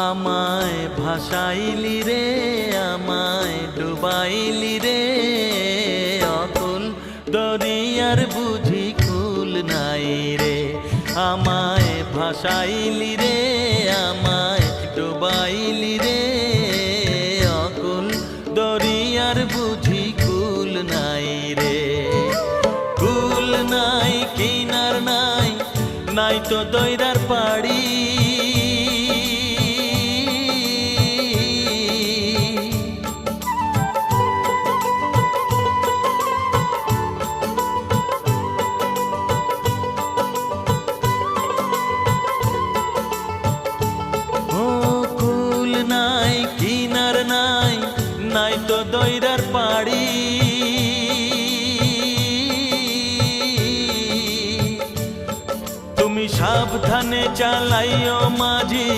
আমায় ভাসাইলি রে আমায় ডুবাইলি রে অকুল দরিয়ার বুঝি কুল নাই রে আমায় ভাসাইলি রে আমায় ডুবাইলি রে অকুল দরিয়ার বুঝি কুল নাই রে কুল নাই কিনার নাই নাই তো দইরার পাড়ি নাই কিনার নাই নাই তো দইরার পাড়ি তুমি সাবধানে চালাইও মাঝি